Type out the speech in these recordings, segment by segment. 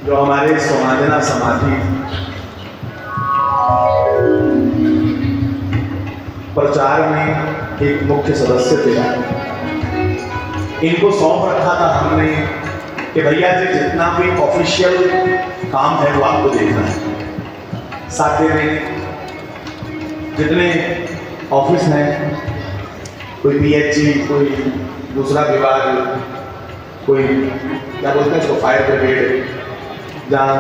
जो हमारे समाधना समाधि प्रचार में एक मुख्य सदस्य थे। इनको सौंप रखा था हमने कि भैया जी जितना भी ऑफिशियल काम है वो आपको देखना है। साथ में जितने ऑफिस हैं, कोई पीएचई, कोई दूसरा विभाग, कोई क्या बोलते हैं उसको, फायर ब्रिगेड, जहाँ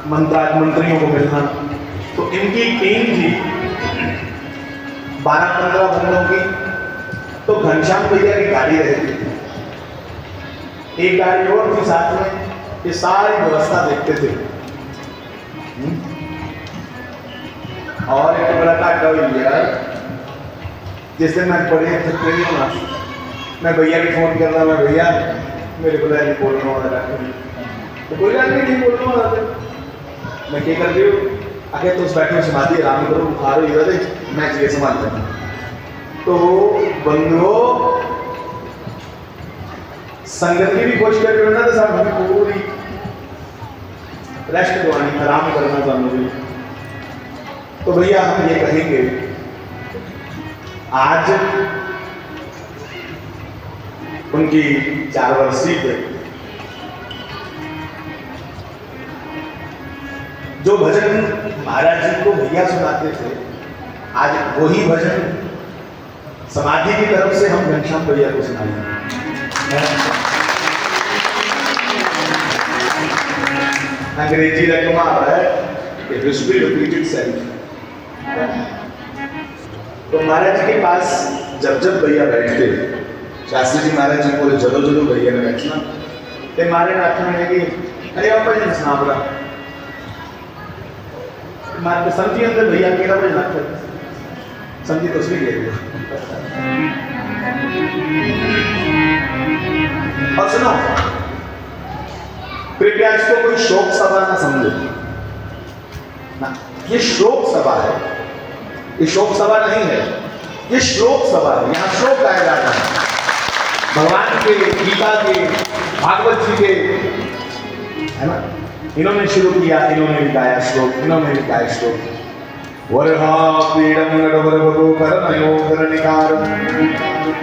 मंत्रियों को मिलना, तो इनकी टीम थी 12-15 बंदों की। तो घनश्याम भैया की गाड़ी रहती थी, एक गाड़ी और थी साथ में, ये सारी व्यवस्था देखते थे। और एक बड़ा काटा भैया, जिस दिन मैं बड़े थके हूँ ना, मैं भैया की फोन कर रहा हूँ, भैया मेरे को नहीं बोलना वाला, तो कोई बात नहीं बोलना वाला, मैं क्या कर रही हूँ, आगे तो उस बैठे समाधि आराम करो, बुखार हो जाए, मैं चीजें संभालता हूँ। तो बंधुओं संगत की भी कोशिश करके ना, तो साहब हमें पूरी रेस्ट दवानी, आराम करना जरूरी। तो भैया हम ये कहेंगे, आज उनकी 4 वर्षीय पे जो भजन महाराज जी को भैया सुनाते थे, आज वही भजन समाधि की तरफ से हम घनश्याम भैया को सुनाएंगे। अंग्रेजी रकमा है कि हिस्ट्री रिपीट इटसेल्फ। तो महाराज जी के पास जब जब भैया बैठते, शास्त्री जी महाराज जी बोले जलो जलो भैया ने बैठना, ते मारे नाथ में कि अरे आप भजन सुना बोला, मारे समझी अंदर भैया केरा भजन नाथ समझी तो उसमें ले। और सुनो, कृपया इसको कोई शोक सभा ना समझो ना, ये शोक सभा है, ये शोक सभा नहीं है, ये श्लोक सभा है। यहाँ श्लोक गाया जाता है भगवान के, गीता के, भागवत जी के, है ना। इन्होंने शुरू किया, इन्होंने भी गाया श्लोक, इन्होंने भी गाया श्लोक। वरहा पीडम नडवरवतो करनयो करनिकार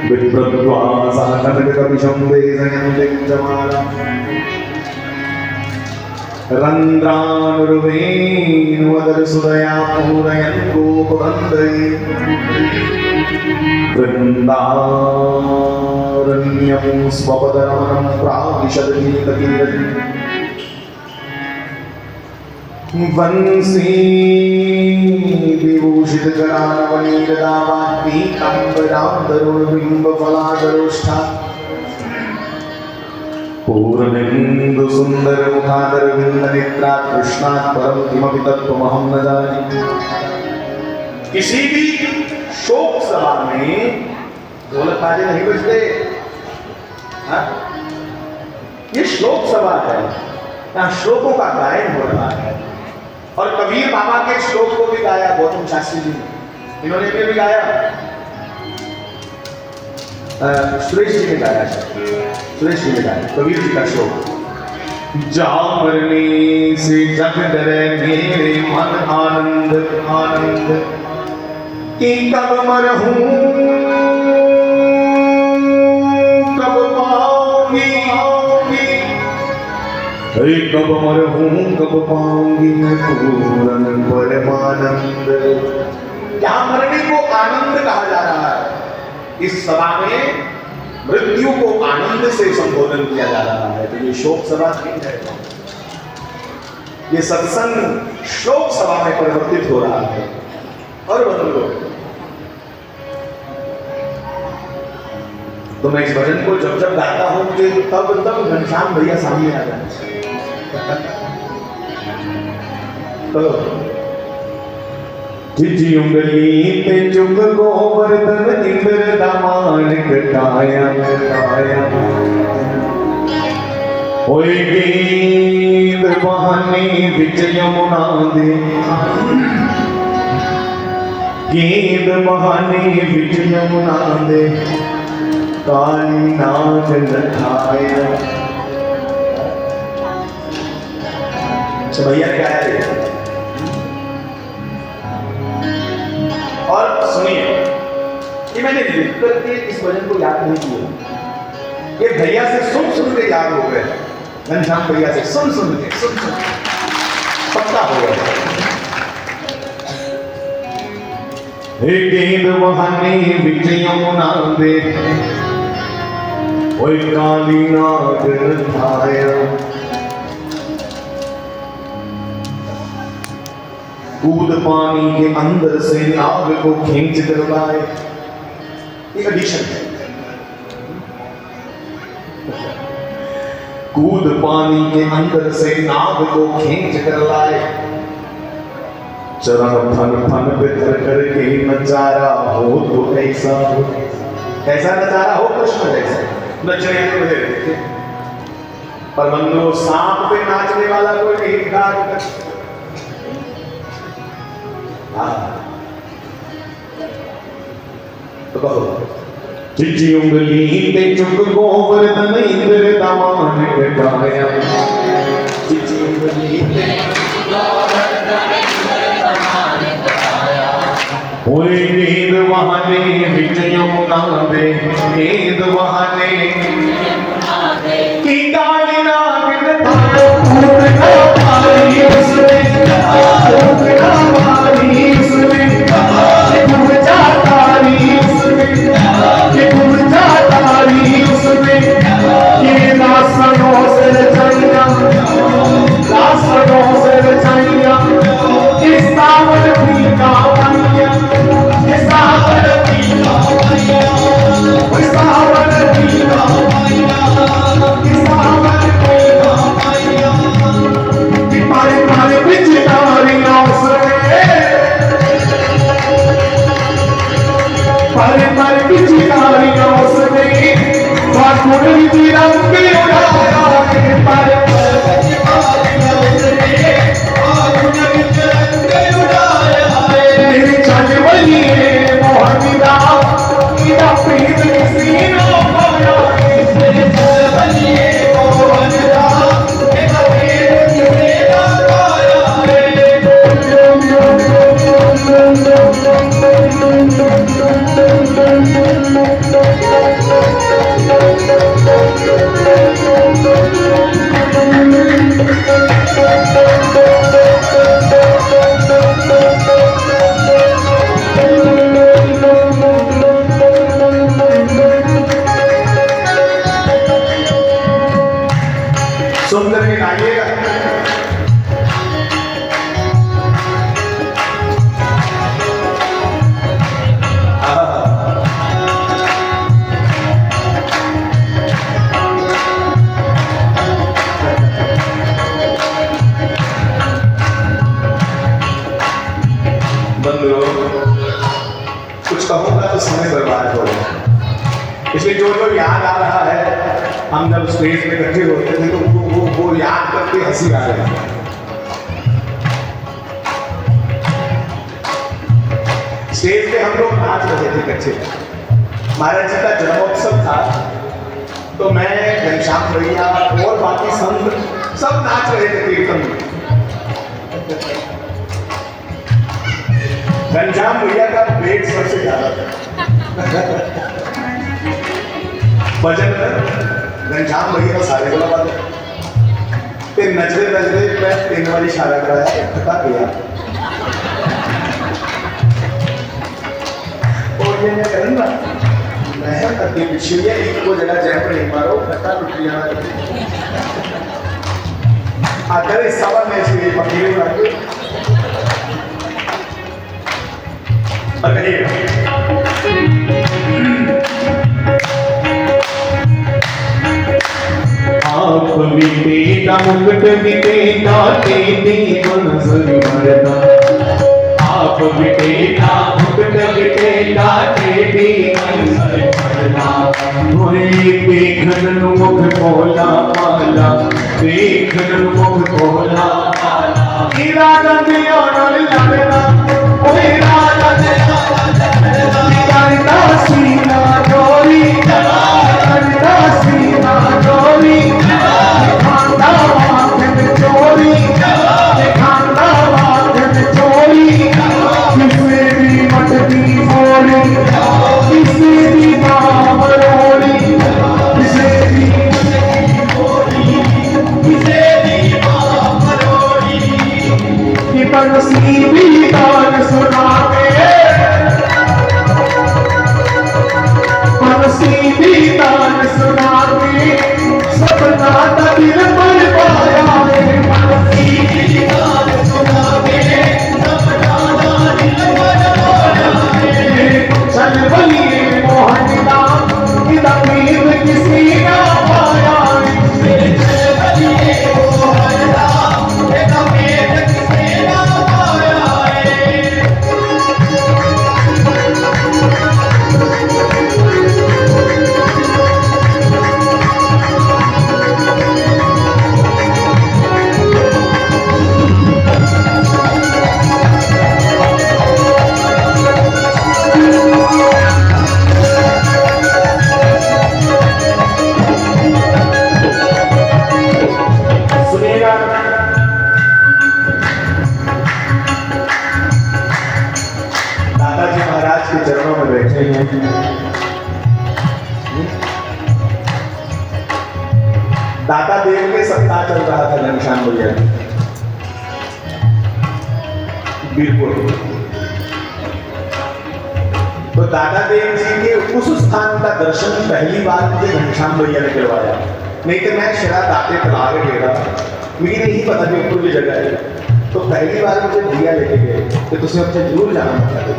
विप्रद्वासा कनककपिशं वेदयन्ते जमाला रन्ध्रानुर्वेणुवदरसुदया पूरयन् गोपवन्दे वृन्दारण्यं स्वपदरमणं प्राविशद्गीतकीर्ति वंशी विभूषित करानवनीरदावाग्निकम्बरान्दरुर्बिम्बफलादरोष्ठा पूर्णबिन्दु सुंदर मुखादरविन्दनेत्रा कृष्णात् परं किमपि तत्त्वमहं न जाने। किसी भी शोक सभा में ढोलक बाजे नहीं बजते, ये श्लोक सभा है, यहाँ श्लोकों का गायन हो रहा है। और कबीर बाबा के श्लोक को भी गाया गौतम शास्त्री जी ने, इन्होंने भी गाया, सुरेश जी ने गाया, सुरेश जी ने गाया कबीर जी का श्लोक। जामरने से जग डरे मेरे मन आनंद आनंद कि कब मरहूं कब पाऊंगी, कब मरहूं कब पाऊंगी मैं पूर्ण परमानंद। क्या मरने को आनंद कहा जा रहा है? इस सभा में मृत्यु को आनंद से संबोधन किया जा रहा है। तो ये शोक सभा नहीं है, ये सत्संग शोक सभा में परिवर्तित हो रहा है। और बदलो, तो मैं इस भजन को जब जब गाता हूं, मुझे तब तब घनश्याम भैया सामने आ जाते हैं। तो जिजी उंगली ते चुंग गोवर्धन इंद्र दामान कटाया कटाया, होए गेंद बहाने विच यमुना दे, गेंद बहाने विच यमुना दे काली नाग नठाया। अच्छा भैया क्या है। और सुनिए, ये मैंने लिख करके इस भजन को याद नहीं किया, ये भैया से सुन के याद हो गए। घनश्याम भैया से सुन के पक्का हो गया। गेंद वहाने बिच यमुना दे, ओए काली नाग थाया, कूद पानी के अंदर से नाग को खींच कर लाए। ये एडिशन है। कूद पानी के अंदर से नाग को खींच कर लाए, चरण फन फन बितर करके नजारा हो तो ऐसा हो, कैसा नजारा हो कृष्ण जैसा नचने को मिले थे। पर बंधु सांप पे नाचने वाला कोई नहीं दिखा। तो कहो चिची उंगली ते चुक गोवर्धन इंद्र दमान कटाया, चिची उंगली ते ओए नींद वहाने बिच यमुना दे, नींद वहाने की काली नाग थाया, भूत ना मारी उसने, भूत ना मारी उसने, भूत जातारी उसने, भूत जातारी उसने, ये लासनों से रचाइया, लासनों से रचाइया, इस सावन की कावड़िया, इस सावन की कावड़िया, इस सावन की कावड़िया, इस सावन की कावड़िया, मारे मारे बिच नारियां उसने, मारे मारे बिच नारियां उसने, बाकुड़ की रंग उड़ाया, मारे मारे बिच नारियां उसने, बाकुड़ की रंग उड़ाया, मेरी चल बनी है मोहनिदा, इदा प्रीत सीनो पाया, मेरी चल बनी है मोहनिदा, इदा प्रीत सीनो पाया। सुंदर के गाइएगा। बंधुओं, कुछ कहूंगा तो समय बर्बाद होगा, इसलिए जो जो याद आ रहा है, हम जब स्टेज पे इकट्ठे होते थे तो वो याद करके हंसी आ रही है। स्टेज पे हम लोग नाच रहे थे इकट्ठे, महाराज जी का जन्मोत्सव था, तो मैं घनश्याम भैया और बाकी संत सब नाच रहे थे कीर्तन में। घनश्याम भैया का वेट सबसे ज्यादा था भजन में। घनश्याम भैया सारे बोला बात ते नचते नचते मैं 3 बार इशारा कराया, थका गया। और ये मैं करन ना मैं करके पीछे एक को जगह जैप नहीं मारो, थका टूट जाना। अगर इस सवाल में से पकड़े रखे आप विदेता मुकुट विदेता तेरी नजर मरता, आप विदेता मुकुट विदेता तेरी नजर मरता, मोरे देखन मुख खोला पाला, देखन मुख खोला पाला, हीरा दिया नल लगना, ओए राजा करता सीना डोरी, करता सीना डोरी, खांदा माथे में चोरी, दाता देव के सप्ताह चल रहा था घनश्याम भैया, बिल्कुल। तो दादा देव जी के उस स्थान का दर्शन पहली बार मुझे घनश्याम भैया ने करवाया, नहीं तो मैं शरा दाते तलाक गया, मुझे नहीं पता कि ऊपर की जगह है। तो पहली बार मुझे भैया लेके गए कि तुझे अब जरूर जाना चाहिए।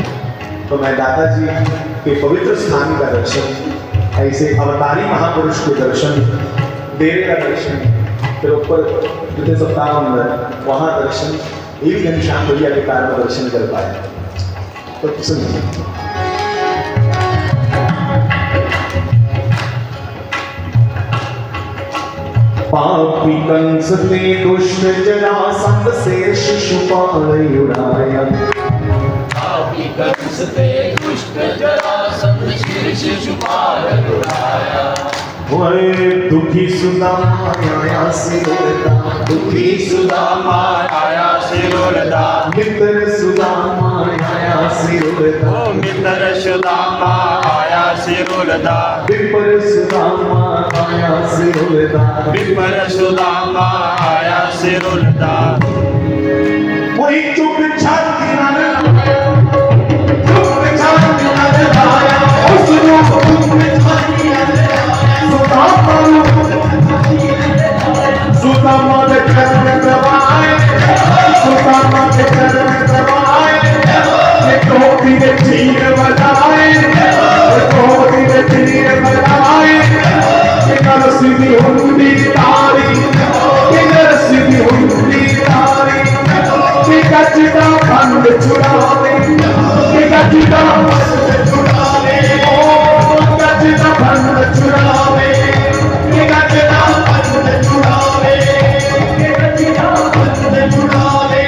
तो मैं दादाजी के पवित्र स्थान का दर्शन, ऐसे अवतारी महापुरुष के दर्शन, डेरे का दर्शन, फिर ऊपर जितने सप्ताह अंदर वहाँ दर्शन, ये भी घनश्याम भैया के कारण दर्शन कर पाए। तो सुनिए, पापी कंस ते दुष्ट जरासंध से शिशुपाल उड़ाया, पापी कंस ते दुष्ट जरासंध से शिशुपाल उड़ाया। दुखी सुदामाया सिरोलता, दुखी सुदामाया सिरोलता, मित्र सुदामाया सिरोलता, ओ मित्र सुदामाया सिरोलता, विपर सुदामाया सिरोलता, विपर सुदामाया सिरोलता। वही चुप छाती नाल सुदामा के चरण दबाए, सुदामा के चरण दबाए, टोपी के तीर बजाए, टोपी के तीर बजाए, किधर सीधी हुंडी तारी, किधर सीधी हुंडी तारी, कि कचरा खंड छुड़ावे, कि कचरा खंड छुड़ावे, ओ कचरा खंड छुड़ावे, कि कचरा खंड छुड़ावे, कि कचरा खंड छुड़ावे,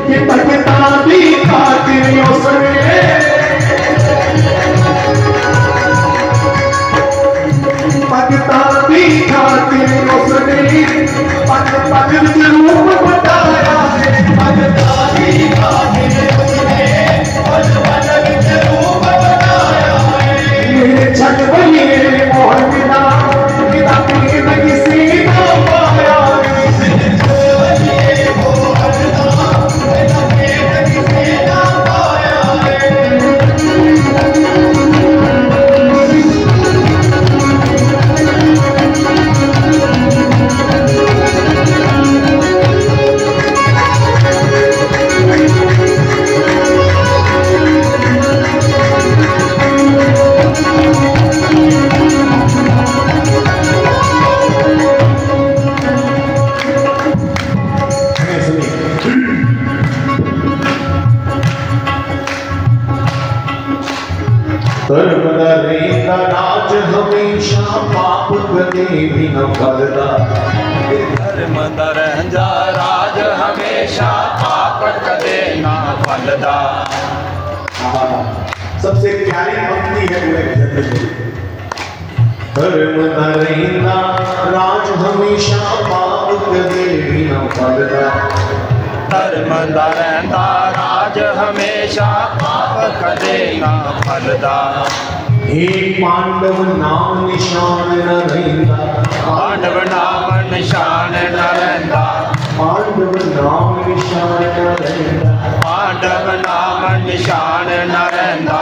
कि भगता दी खातिर उसने भगता दी खातिर उसने पद पद रूप बताया है, भगता दी खातिर उसने पद पद रूप बताया है। मेरे छठ बने मोहन बिना पिता पीर किसी ना पाया, मेरे छठ बने मोहन बिना पिता पीर किसी ना पाया है। धर्म दरेगा राज हमेशा पाप कदे भी न फलदा, धर्म दरंजा राज हमेशा पाप कदे ना फलदा। सबसे प्यारी पंक्ति है पूरे भजन में। धर्म दरेगा राज हमेशा पाप कदे भी न फलदा, धर्म दरंदा राज हमेशा पाप कदे ना फलदा। हे पांडव नाम निशान न रहंदा, पांडव नाम निशान न रहंदा, पांडव नाम निशान न रहंदा, पांडव नाम निशान न रहंदा।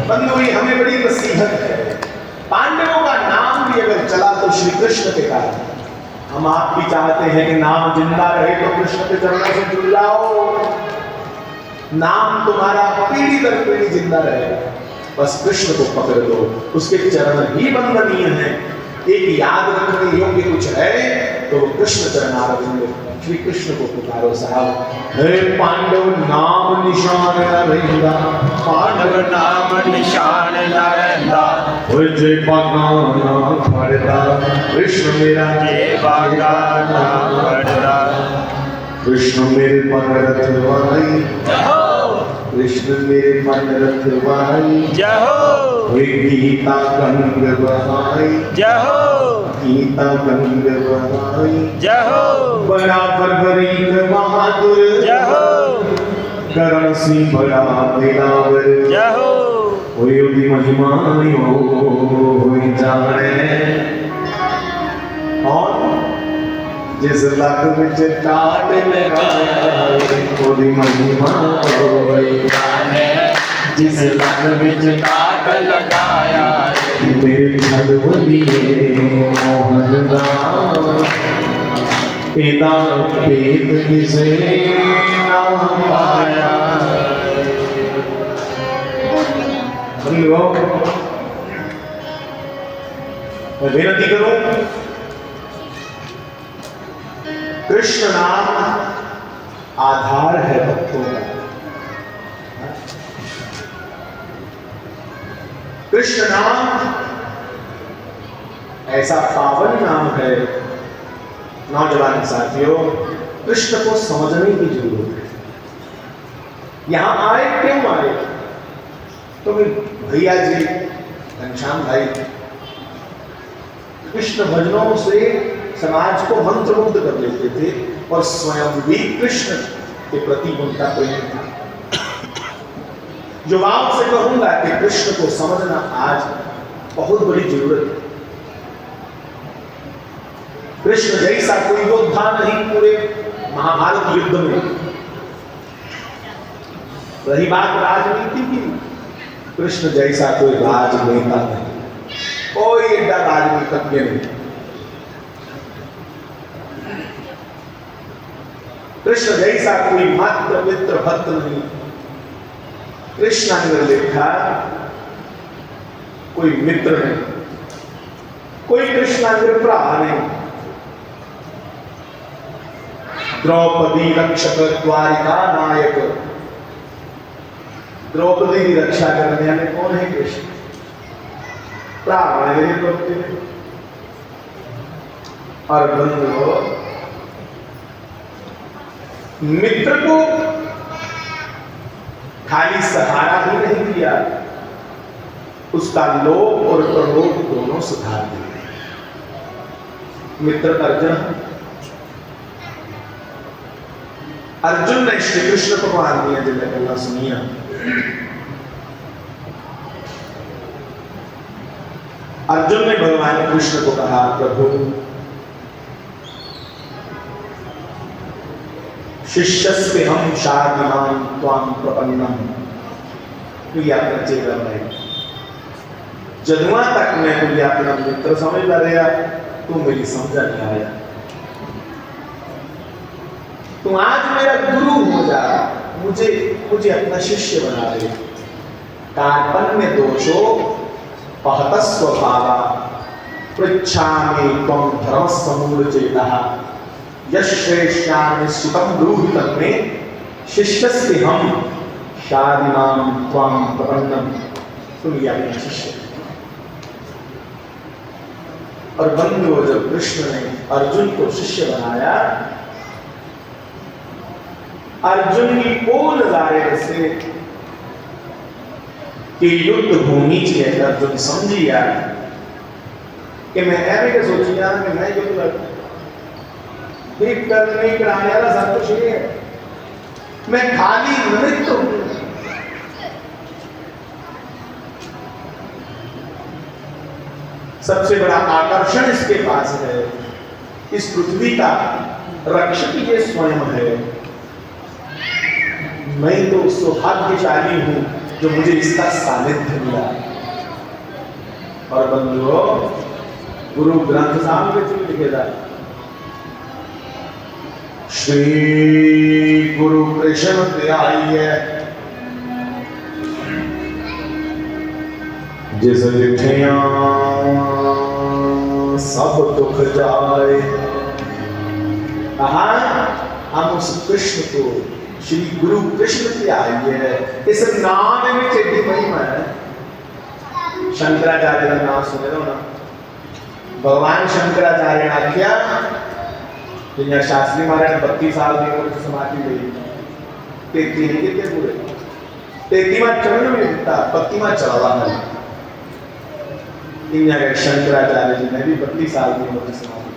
बंधु हमें बड़ी नसीहत है, पांडवों का नाम भी अगर चला तो श्री कृष्ण के कारण। हम आप भी चाहते हैं कि नाम जिंदा रहे तो कृष्ण के चरणों से जुड़ जाओ, नाम तुम्हारा पीढ़ी दर पीढ़ी जिंदा रहे, बस कृष्ण को पकड़ लो, उसके चरण ही वंदनीय हैं। एक याद रखने योग्य कुछ है तो वो कृष्ण चरणारविंद, श्री कृष्ण को पुकारो साहब। हे पांडव नाम निशान न रहंदा, पांडव नाम निशान न रहंदा, जय बागाना पड़दा, कृष्ण मेरा जय बागाना पड़दा, कृष्ण मेरे मन रखवाई, कृष्ण मेरे मन रखवाई, जय हो गीता गंग बहाई, जय हो गीता गंग बहाई, जय हो बराबर बरीक बहादुर, जय हो करण सी बड़ा दिलावर, जय हो ओदी महिमा हो जाने, जिस लख विच टाट लगाया ओदी महिमा होई जाने जिस लख विच टाट लगाया मेरे छल बलिए मोहन दास एदा पेट किसे ना पाया। बंधुओं मैं विनती करूं, कृष्ण नाम आधार है भक्तों का। कृष्ण नाम ऐसा पावन नाम है। नौजवान साथियों, कृष्ण को समझने की जरूरत है। यहां आए क्यों आए? तो भैया जी घनश्याम भाई कृष्ण भजनों से समाज को मंत्रमुग्ध कर लेते थे और स्वयं भी कृष्ण के प्रति उनका प्रेम था। जो आपसे कहूंगा कि कृष्ण को समझना आज बहुत बड़ी जरूरत है। कृष्ण जैसा कोई योद्धा नहीं पूरे महाभारत युद्ध में। रही बात राजनीति की, कृष्ण जैसा कोई राजनेता नहीं, कोई एडा राजनीतिज्ञ नहीं। कृष्ण जैसा कोई मात्र मित्र भक्त नहीं। कृष्ण ने लिखा कोई मित्र नहीं, कोई कृष्ण विप्रा नहीं। द्रौपदी रक्षक द्वारिका नायक, द्रौपदी की रक्षा करने वाले कौन है? कृष्ण। प्राण है द्रौपदी। और बंधुओं, मित्र को खाली सहारा भी नहीं दिया, उसका लोभ और प्रलोभ दोनों सुधार दिए। मित्र अर्जुन, अर्जुन ने श्री कृष्ण को मान दिया। जब गल्ला सुनिया, अर्जुन ने भगवान कृष्ण को कहा, प्रभु शिष्यस्ते हम शादिमां त्वां प्रपन्नम। तुझे अपना चेला है, जदुआ तक मैं तुझे अपना मित्र समझता रहा, तू मेरी समझा नहीं आया। तू आज मेरा गुरु हो जा, मुझे अपना शिष्य बना दे। कार्पण्य दोषो पहत स्वभावा पृच्छामि त्वं धर्मसमूलचेतः यश्रेष्यामि सुतं ब्रूहि तन्मे शिष्यस्ते हम शादिमां त्वां प्रपन्नम। तुम ये अपना शिष्य। और बंधुओं, जब कृष्ण ने अर्जुन को शिष्य बनाया, अर्जुन की को नजारे से कि युद्ध भूमि से अर्जुन समझिया कि मैं ऐसे के सोचिया कि मैं युद्ध लड़ूं, एक करने कराने वाला सब कुछ ये है, मैं खाली निमित्त हूं। सबसे बड़ा आकर्षण इसके पास है, इस पृथ्वी का रक्षक ये स्वयं है। मैं तो सौभाग्यशाली हूं जो मुझे इसका सानिध्य मिला। और बंधुओं, गुरु ग्रंथ साहब में लिखेगा, श्री गुरु कृष्ण त्याइए जिस लिखिया सब दुख जाए। कहा हम उस कृष्ण को, श्री गुरु कृष्ण त्याइए। इस नाम में एडी महिमा है। शंकराचार्य का नाम सुने हो ना? भगवान शंकराचार्य ने आख्या जिन्हें शास्त्री महाराज 32 साल की उम्र समाधि ली, 33 कितने पूरे 33वां चरण में दिता, 32वां चढ़ावा है। इन्हें शंकराचार्य जी ने भी 32 साल की उम्र समाधि।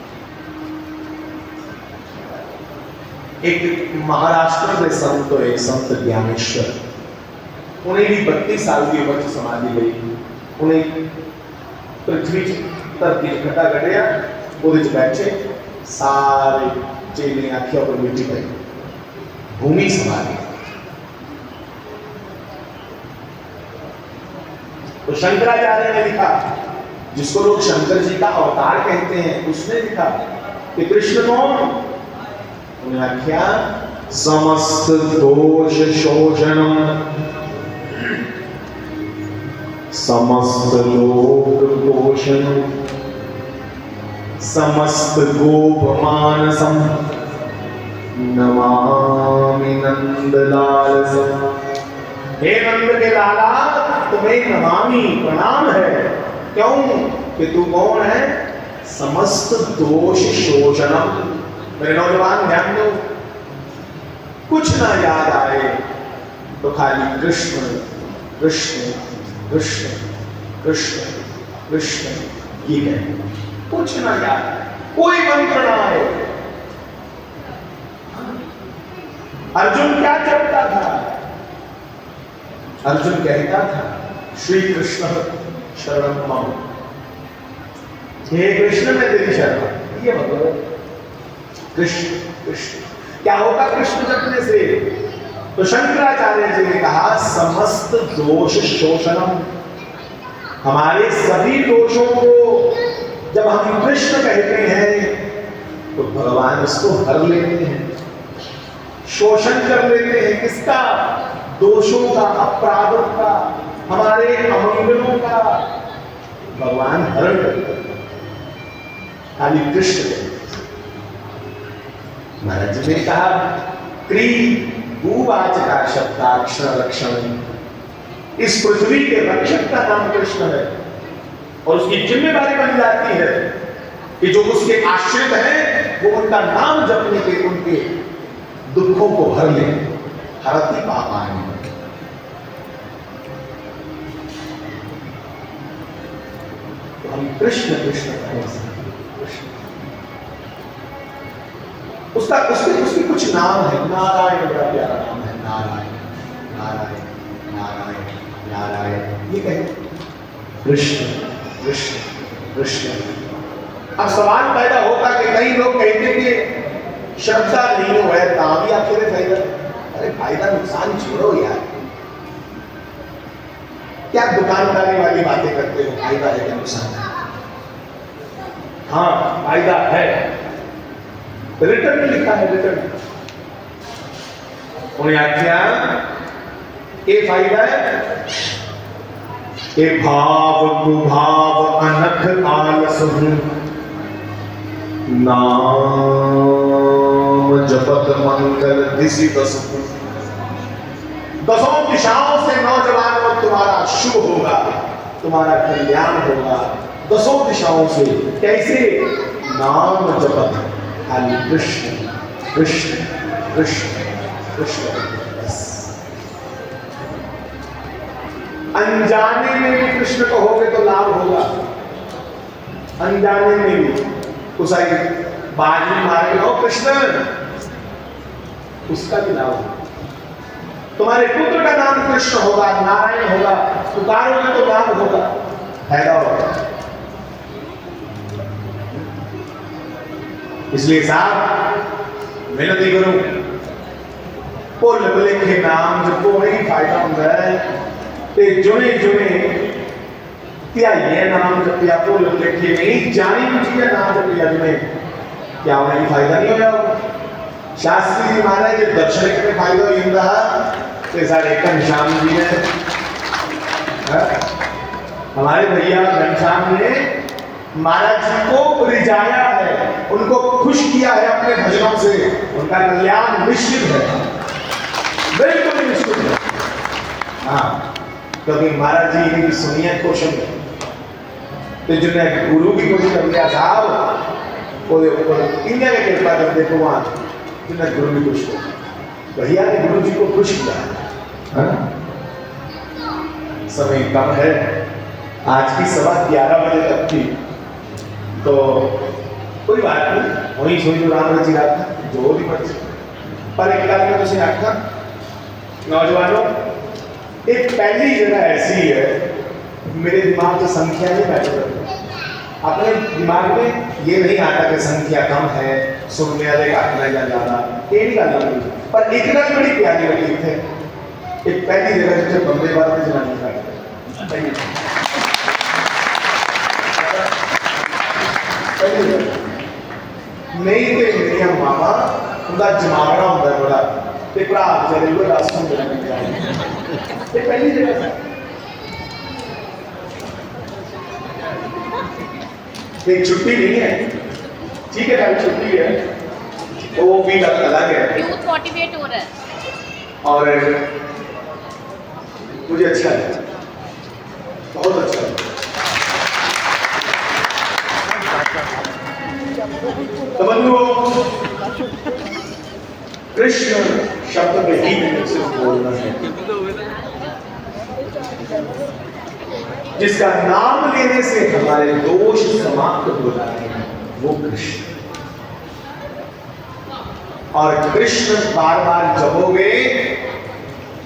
एक महाराष्ट्र में संत, एक संत ज्ञानेश्वर, उन्हें भी 32 साल की उम्र से समाधि गई। उन्हें पृथ्वी तर की घटा घटिया वो बैठे सारे चेले आंखियों पर मिट्टी गई, भूमि समाधि। तो शंकराचार्य ने लिखा, जिसको लोग शंकर जी का अवतार कहते हैं, उसने लिखा कि कृष्ण कौन? उन्हें आख्या समस्त दोष शोषणम समस्त लोक पोषणम समस्त गोप मानसम नमामि नंदलालसम। हे नंद के लाला, तुम्हें नमामि, प्रणाम है। क्यों? कि तू कौन है? समस्त दोष शोषणम। मेरे नौजवान ध्यान दो, कुछ ना याद आए तो खाली कृष्ण कृष्ण कृष्ण कृष्ण कृष्ण ये कहे, कुछ ना याद आए, कोई मंत्र ना आए। अर्जुन क्या करता था? अर्जुन कहता था श्री कृष्ण शरणम मम, हे कृष्ण मैं तेरी शरण। ये भगवान कृष्ण कृष्ण क्या होगा कृष्ण जपने से? तो शंकराचार्य जी ने कहा समस्त दोष शोषणम, हमारे सभी दोषों को जब हम कृष्ण कहते हैं तो भगवान उसको हर लेते हैं, शोषण कर लेते हैं। किसका? दोषों का, अपराधों का, हमारे अमंगलों का भगवान हरण करते हैं। खाली कृष्ण। महाराज जी ने कहा क्री भूवाचका शब्दाक्षर रक्षण, इस पृथ्वी के रक्षक का नाम कृष्ण है और उसकी जिम्मेदारी बन जाती है कि जो उसके आश्रित हैं वो उनका नाम जपने के उनके दुखों को भर ले। हरति पापानि, तो हम कृष्ण कृष्ण कहें। उसका उसके कुछ नाम है। नारायण बड़ा प्यारा नाम है, नारायण नारायण नारायण नारायण, ये कहे कृष्ण कृष्ण कृष्ण। अब सवाल पैदा होता कि कई लोग कहते कि श्रद्धा नहीं हो है भी आखिर फायदा। अरे फायदा नुकसान छोड़ो यार, क्या दुकानदारी वाली बातें करते हो? फायदा है क्या नुकसान है? हाँ फायदा है, रिटर्न में लिखा है, रिटर्न। उन्हें आख्या ये फायदा है कि भाव कुभाव अनख आलस नाम जपत मंगल दिशि बसु। दसों दिशाओं से नौजवानों तुम्हारा शुभ होगा, तुम्हारा कल्याण होगा। दसों दिशाओं से कैसे? नाम जपत, खाली कृष्ण कृष्ण कृष्ण कृष्ण। अनजाने में भी कृष्ण कहोगे तो लाभ होगा, अनजाने में भी। उस बाजी मारे लो कृष्ण, उसका भी लाभ होगा। तुम्हारे पुत्र का नाम कृष्ण होगा, नारायण होगा, पुकारोगे तो लाभ होगा, फायदा होगा। इसलिए साहब विनती करूं, पुल लिखे नाम जपो ही फायदा होता है। ते जुने जुने क्या ये नाम जपिया पुल लिखे नहीं जानी मुझे नाम जपिया जुने, क्या उन्हें फायदा नहीं होगा? शास्त्री जी महाराज के दक्षिण में फायदा ही रहा कि सारे घनश्याम जी ने, हमारे भैया घनश्याम ने महाराज जी को रिझाया है, उनको खुश किया है अपने भजनों से। उनका कल्याण निश्चित है, बिल्कुल निश्चित है। हाँ, क्योंकि महाराज जी की सुनियत कौशल है। तो जिन्हें गुरु की कोशिश कर लिया साहब, वो इंडिया के कृपा कर देखो वहां जिन्हें गुरु की कोशिश कर, भैया ने गुरु जी को खुश किया। समय कम है, आज की सभा 11 बजे तक थी, तो कोई बात नहीं, वही सोई जो राम रची रहा था जो भी मर्जी। पर एक बात मैं तुझे आखा नौजवानों, एक पहली जगह ऐसी है मेरे दिमाग में संख्या नहीं बैठ रही, अपने दिमाग में ये नहीं आता कि संख्या कम है, सुनने वाले घट ना या ज्यादा, ये नहीं गल लगती। पर एक गल बड़ी प्यारी लगी थे, एक पहली जगह जिसे बंदे बात में जनानी करते नहीं तो मेरिया मामा उनका जमावड़ा होता है बड़ा, ते भरा बेचारे वो 10 होंगे पहली जगह एक छुट्टी नहीं है, ठीक है कल छुट्टी है, तो वो भी अलग है। यूथ मोटिवेट हो रहा है और मुझे अच्छा है, बहुत अच्छा है। तमन्नुओं, कृष्ण शब्द में ही मैंने सिर्फ बोलना है, जिसका नाम लेने से हमारे दोष समाप्त हो जाते हैं, वो कृष्ण। और कृष्ण बार बार जपोगे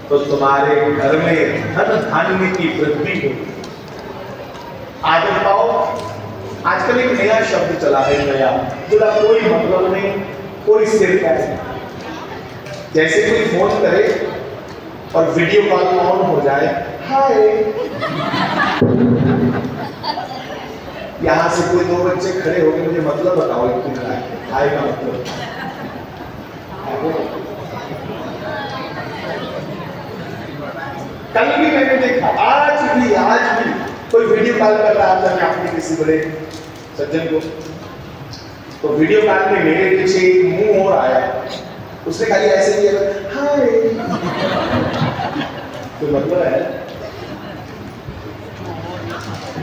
तो तुम्हारे घर में धन धान्य की वृद्धि होगी। आदत पाओ, आजकल एक नया शब्द चला है, नया, जिसका कोई मतलब नहीं, कोई सिर पैर नहीं। जैसे कोई फोन करे और वीडियो कॉल ऑन हो जाए, हाय, यहां से कोई 2 बच्चे खड़े हो गए, मुझे मतलब बताओ एक हाय का मतलब। कल भी मैंने देखा, आज भी कोई वीडियो कॉल कर रहा था, मैं अपने किसी बड़े सज्जन को, तो वीडियो कॉल में मेरे पीछे एक मुंह और आया, उसने खाली ऐसे किया, हाय, तो मतलब है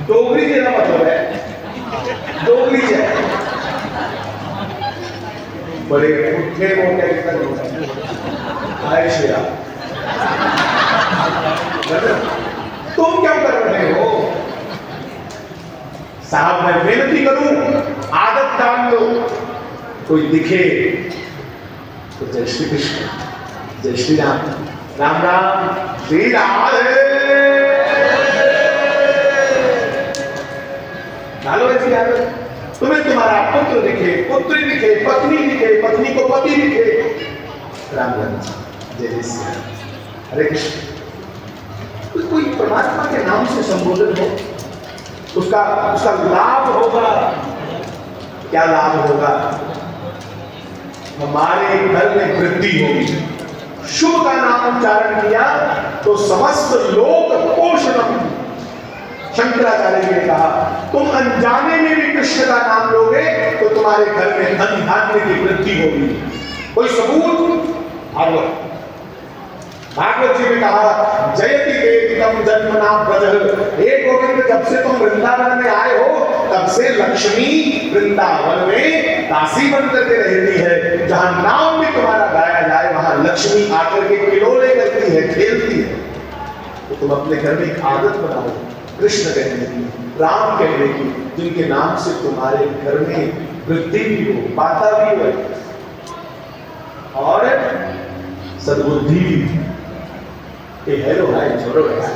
डोगरी देना, मतलब है डोगरी है, बड़े उठे मोटे हाय श्रेया, तुम क्या कर रहे हो साहब? मैं विनती करूं, आदत डाल लो, कोई दिखे तो जय श्री कृष्ण, जय श्री राम, राम राम, श्री राधे, डालो ऐसी आदत। तुम्हें तुम्हारा पुत्र दिखे, पुत्री दिखे, पत्नी दिखे, पत्नी को पति दिखे, राम राम, जय श्री राम, हरे कृष्ण। कोई परमात्मा के नाम से संबोधन हो, उसका लाभ होगा। क्या लाभ होगा? हमारे घर में वृद्धि होगी। शुभ का नाम उच्चारण किया तो समस्त लोक पोषणम, शंकराचार्य जी ने कहा, तुम अनजाने में भी कृष्ण का नाम लोगे तो तुम्हारे घर में धन धान्य की वृद्धि होगी। कोई सबूत? भागवत जी ने कहा, जयति वेदिकम जन्मना ब्रज, हे गोविंद, जब से तुम वृंदावन में आए हो तब से लक्ष्मी वृंदावन में दासी बन करके रहती है। जहां नाम भी तुम्हारा गाया जाए वहां लक्ष्मी आकर के किलोले करती है, खेलती है। तो तुम अपने घर में एक आदत बनाओ कृष्ण कहने की, राम कहने की, जिनके नाम से तुम्हारे घर में वृद्धि भी हो, पाता भी हो और सद्बुद्धि भी। हेलो भाई, छोड़ो भाई।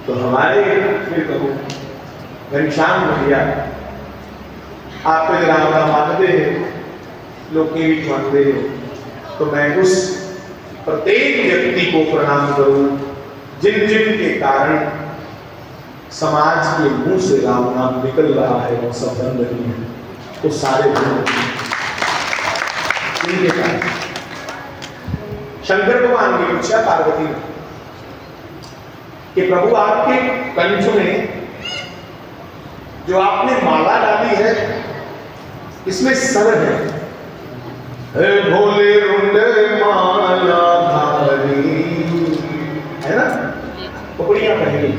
तो हमारे फिर कहूं घनश्याम भैया, आप पे राम राम मानते हैं, लोग के भी मानते हैं, तो मैं उस प्रत्येक व्यक्ति को प्रणाम करूं जिन जिन के कारण समाज के मुंह से राम नाम निकल रहा है, वो सब बंद नहीं है, तो सारे शंकर भगवान ने पूछा पार्वती ने कि प्रभु, आपके कंठ में जो आपने माला डाली है इसमें सर है, हे भोले रुंडे माला धारी, है ना, पकड़ियां पहनी।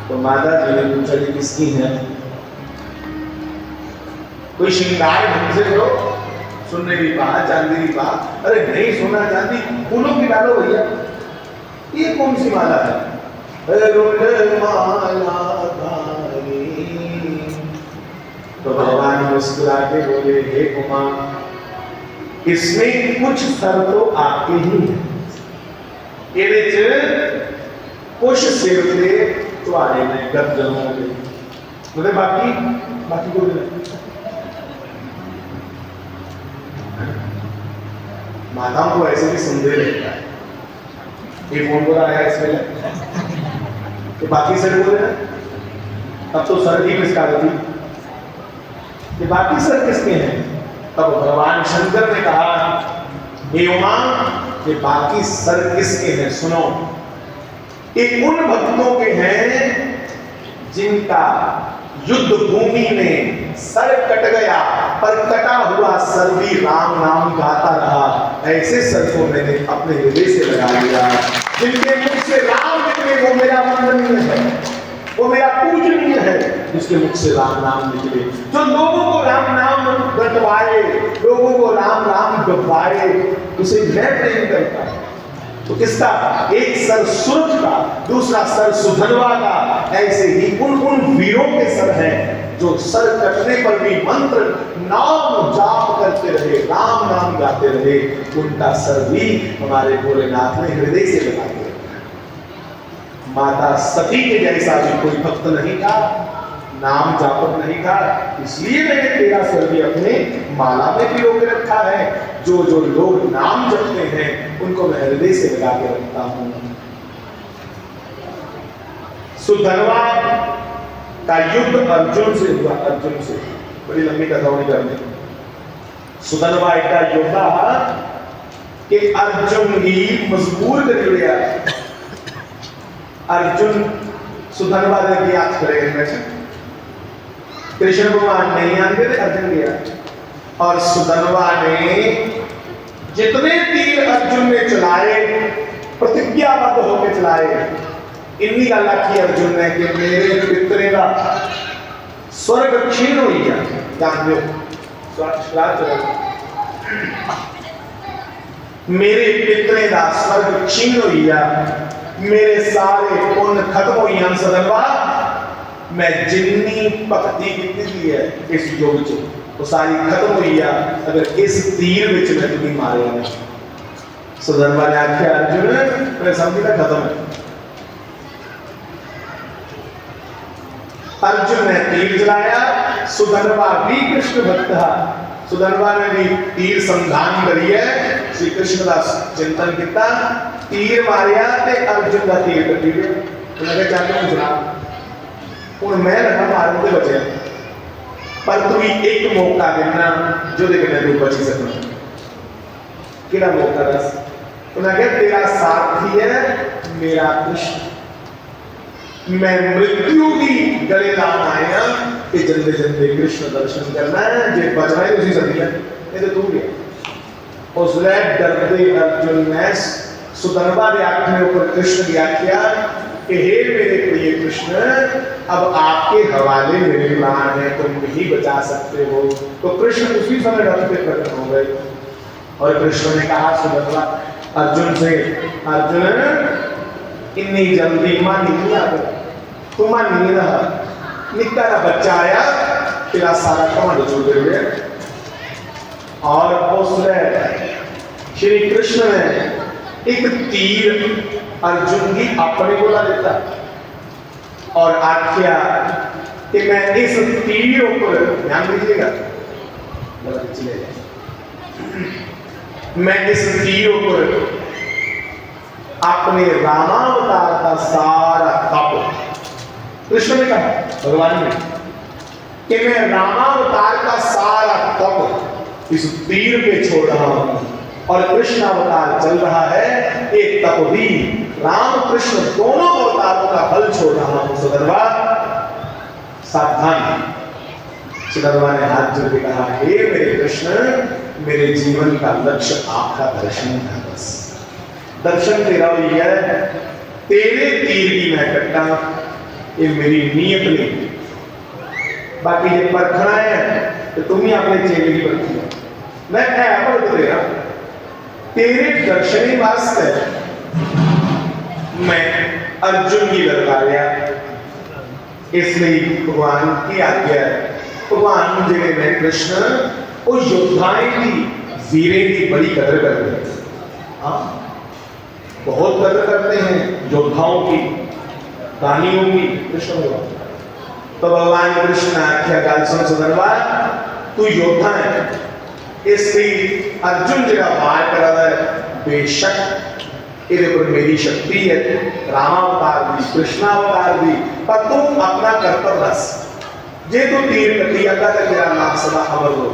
तो माता जी ने पूछा कि किसकी है? कोई श्रृंगार ढंग से करो, सुनने की बात, चांदी की बात। अरे नहीं सोना चांदी, फूलों की डालो भैया, ये कौन सी माला है? तो भगवान मुस्कुरा के बोले, हे उमा, इसमें कुछ सर तो आपके ही है, ये कुछ सिर थे तुम्हारे में गर्दनों में, बोले बाकी को नहीं। माताओं को ऐसे भी संदेह रहता है, ये फोन पर आया इसमें तो बाकी सर बोले ना, तब तो सर ही किसका थी, ये बाकी सर किसके हैं? तब भगवान शंकर ने कहा, हे उमा, ये बाकी सर किसके हैं? सुनो, ये उन भक्तों के हैं जिनका युद्ध भूमि में सर कट गया, पर कटा हुआ सर भी राम नाम गाता रहा। ऐसे सर को मैंने अपने हृदय से लगा लिया। जिनके मुख से राम निकले वो मेरा वंदनीय है, वो मेरा पूजनीय है। जिसके मुख से राम नाम निकले, जो लोगों को राम नाम रटवाए, लोगों को राम नाम गवाए, उसे मैं प्रेम करता हूं। तो किसका? एक सर सूरज का, दूसरा सर सुधनवा का। ऐसे ही उन वीरों के सर हैं जो सर कटने पर भी मंत्र नाम जाप करते रहे, राम नाम गाते रहे। उनका सर भी हमारे भोलेनाथ ने हृदय से लगा दिया। माता सती के जैसा भी कोई भक्त नहीं था, नाम जापक नहीं था, इसलिए मैंने तेरा सर भी अपने माला में पिरो के रखा है। जो जो लोग नाम जपते हैं उनको मैं हृदय से लगा के रखता हूं। सुधनवा का युद्ध अर्जुन से हुआ, अर्जुन से। बड़ी लंबी कथा होनी करनी। सुधनवा एक योद्धा कि अर्जुन ही मजबूर कर लिया। अर्जुन सुधनवा ने किया करेंगे, कृष्ण भगवान नहीं आते थे, अर्जुन गया। और सुधनवा ने जितने तीर अर्जुन ने चलाए, प्रतिज्ञाबद्ध होकर चलाए। इन्हीं गल की अर्जुन ने कि मेरे पितरे का स्वर्ग क्षीण हो गया। जानते हो, मेरे पितरे का स्वर्ग क्षीण हो गया, मेरे सारे पुण्य खत्म हो गए। सदनवा, मैं जिन्नी भक्ति की है इस युग च वो सारी खत्म हुई है अगर इस तीर विच मैं तुम्हें मारे नहीं। सुधनवा ने आख्या, अर्जुन मैं समझी खत्म है। अर्जुन ने तीर चलाया, सुधनवा भी कृष्ण भक्त है। सुधनवा ने भी तीर संधान करी है, श्री कृष्ण का चिंतन किया, तीर मारिया ते अर्जुन का तीर कटी गया। उन्होंने चाहते सुना हूं मैं लगा मारन ते बचे, पर तू एक मौका देना जो देखने तू बची सकना। किहड़ा मौका दस? उन्होंने कहा, तेरा साथी है मेरा कृष्ण, मैं मृत्यु की गले लान आया कि जल्दी जल्दी कृष्ण दर्शन करना है, जे बचना है उसी सदी है, ये तो तू गया। उसने डरते अर्जुन ने सुधनवा के आंख में ऊपर कृष्ण की आख्या कि हे मेरे प्रिय कृष्ण, अब आपके हवाले मेरे प्राण है, तुम ही बचा सकते हो। तो कृष्ण उसी समय डरते प्रकट हो गए और कृष्ण ने कहा सुधनवा अर्जुन से, अर्जुन इतनी जल्दी मां नहीं आ गई, तुम मां नहीं रहा, निक्का सा बच्चा आया, तेरा सारा कमांड छूट गया। और उसने श्री कृष्ण ने एक तीर अर्जुन की अपने को ला देता और आख्या कि मैं इस तीर ऊपर, ध्यान दीजिएगा, मैं इस तीर ऊपर अपने रामावतार का सारा तप, कृष्ण ने कहा भगवान ने, कि मैं रामावतार का सारा तप इस तीर पे छोड़ रहा हूं और कृष्ण अवतार चल रहा है। एक तप भी राम कृष्ण दोनों अवतारों का बल छोड़ रहा हूं। सुधनवा सावधान। सुधनवा ने हाथ जोड़ के कहा, हे मेरे कृष्ण, मेरे जीवन का लक्ष्य आपका दर्शन है, बस दर्शन तेरा हुई है, तेरे तीर की मैं कट्टा, ये मेरी नीयत नहीं। बाकी जब परखना है तो तुम ही अपने चेले की परखी है, मैं अमल तेरा तेरे दर्शनी वास्ते मैं अर्जुन की ललकारिया। इसलिए भगवान की आज्ञा है, भगवान जिले में कृष्ण वो योद्धाएं की, वीरे की बड़ी कदर करते हैं। हाँ, बहुत कदर करते हैं योद्धाओं की, दानियों की। कृष्ण भगवान तो भगवान कृष्ण ने आख्या गाल सुन सुधनवा तू योद्धा है इसलिए अर्जुन जगह वार करा है बेशक ਇਹਦੇ पर मेरी शक्ति है रामावतार दी कृष्णावतार दी पर तू अपना कर्तव्य दस जे तू तीर कटी आगा तो तेरा नाम सदा अमर हो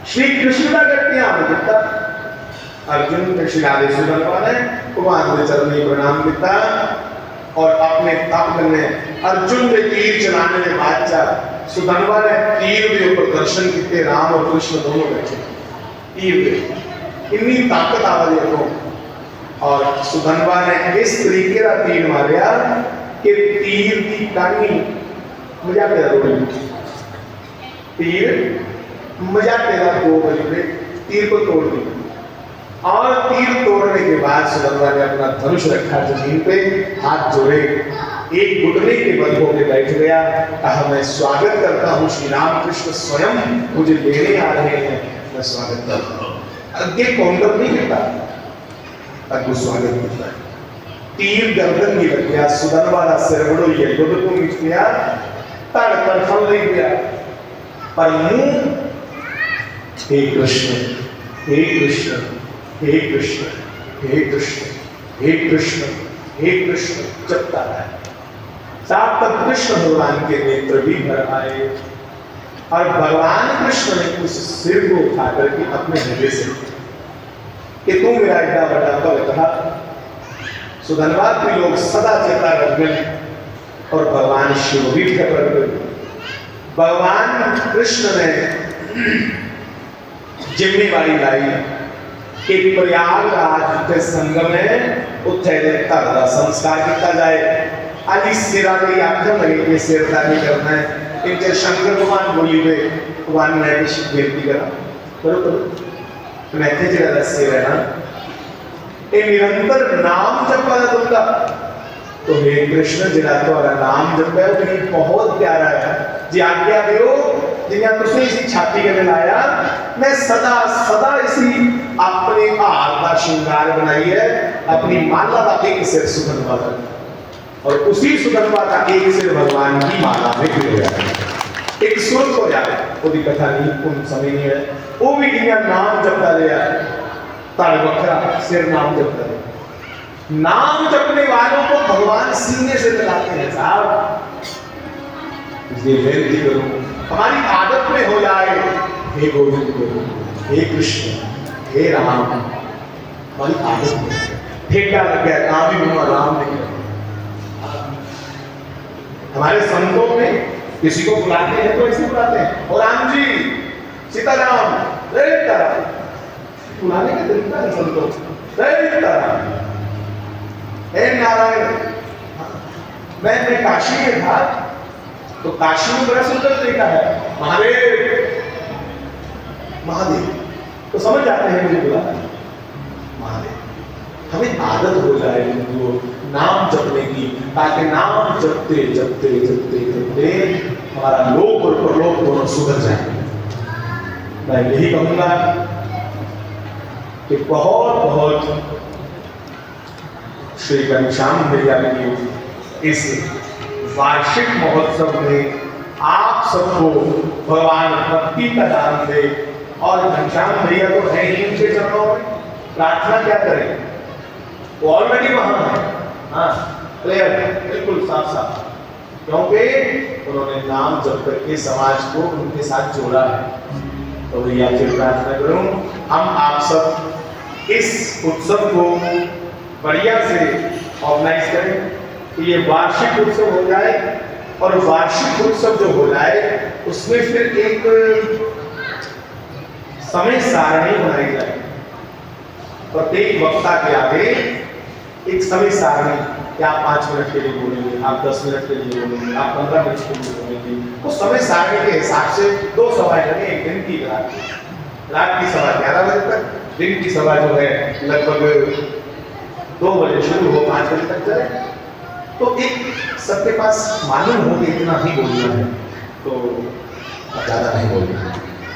श्री कृष्ण का करते हैं दिता अर्जुन ने श्री राधे सुधनवा ने भगवान के चरणों में प्रणाम किया और अपने तप में अर्जुन ने तीर चलाने में बादशाह सुधनवा ने तीर के ऊपर दर्शन किए राम और कृष्ण दोनों बैठे तीर इतनी ताकत आवाज को और सुधनवा ने इस तरीके का तीर मारिया कि तीर की टांगी मजा तेरा दो तीर मजा तेरा दो बजे तीर को तोड़ दी और तीर तोड़ने के बाद सुधनवा ने अपना धनुष रखा जमीन पे हाथ जोड़े एक घुटने के बल होकर बैठ गया कहा मैं स्वागत करता हूँ श्री रामकृष्ण स्वयं मुझे लेने आ रहे हैं मैं स्वागत करता हूँ आगे काउंटर नहीं करता अगु स्वागत करता है तीर गर्दन में लग गया सुधनवा का सिर बड़ो ये गुद को मिच गया तड़ पर फल नहीं गया पर मुंह हे कृष्ण हे कृष्ण हे कृष्ण हे कृष्ण हे कृष्ण हे कृष्ण जपता है साथ तक कृष्ण भगवान के नेत्र भी भर आए और भगवान कृष्ण ने उस सिर को उठा करके अपने हृदय से कि तू मेरा इतना बड़ा फल कहा सुधनवा के लोग सदा चेता रखने और भगवान शिव भी प्रकट कर भगवान कृष्ण ने जिम्मेवारी लाई कि प्रयागराज के संगम में उत्थे धर का संस्कार किया जाए आज सिरा की आखिर लगे कि सिरदारी करना है इनके शंकर भगवान बोली पे भगवान ने कुछ बेनती करा करो करो मैं थे जरा सिर है ना ये निरंतर नाम जपा तुमका तो हे कृष्ण जरा तुम्हारा नाम जपा है तो बहुत प्यारा है जी आज्ञा दो जिन्हें तुझे इसी छाती के में लाया मैं सदा सदा इसी अपने हार का श्रृंगार बनाई है अपनी माला का एक सिर सुधनवा और उसी सुधनवा का एक सिर भगवान की माला में गिर गया एक सुर को जाए ओदी कथा नहीं उन समय नहीं है वो भी इन्हें नाम जपता लिया तार वखरा सिर नाम जपता लिया नाम जपने वालों को भगवान सीने से मिलाते हैं साहब इसलिए बेनती करूं हमारी आदत में हो जाए हे गोविंद हे कृष्ण हे राम हमारी आदत में ठेका लग गया नाम ही हुआ राम नहीं हमारे संतों में किसी को बुलाते हैं तो ऐसे बुलाते हैं और राम जी सीताराम जय सीताराम बुलाने का तरीका है संतों जय सीताराम हे नारायण मैं काशी में था तो काशी में बड़ा सुंदर तरीका है महादेव महादेव तो समझ जाते हैं मुझे बुलाना महादेव हमें आदत हो जाए उनको नाम जपने की ताकि नाम जपते जपते जपते जपते हमारा लोक और परलोक दोनों सुधर जाए मैं यही कहूंगा कि बहुत बहुत श्री घनश्याम भैया की इस वार्षिक महोत्सव में आप सबको भगवान भक्ति का दान दे और घनश्याम भैया तो है ही उनके चरणों में प्रार्थना क्या करें वो ऑलरेडी वहां है हाँ क्लियर बिल्कुल साफ साफ क्योंकि उन्होंने नाम जप करके समाज को उनके साथ जोड़ा है तो भैया फिर प्रार्थना करूं हम आप सब इस उत्सव को बढ़िया से ऑर्गेनाइज करें कि ये वार्षिक उत्सव हो जाए और वार्षिक उत्सव जो हो जाए उसमें फिर एक समय सारणी बनाई जाए प्रत्येक वक्ता के आगे एक समय सारणी कि आप 5 मिनट के लिए बोलेंगे आप 10 मिनट के लिए बोलेंगे आप 15 मिनट के लिए बोलेंगे वो समय सारणी के हिसाब से 2 सभाएं लगे एक दिन की रात की सभा 11 बजे तक दिन की सभा जो है लगभग 2 बजे शुरू हो 5 बजे तक चले तो एक सबके पास मालूम हो कि इतना ही बोलना है तो ज़्यादा नहीं बोलना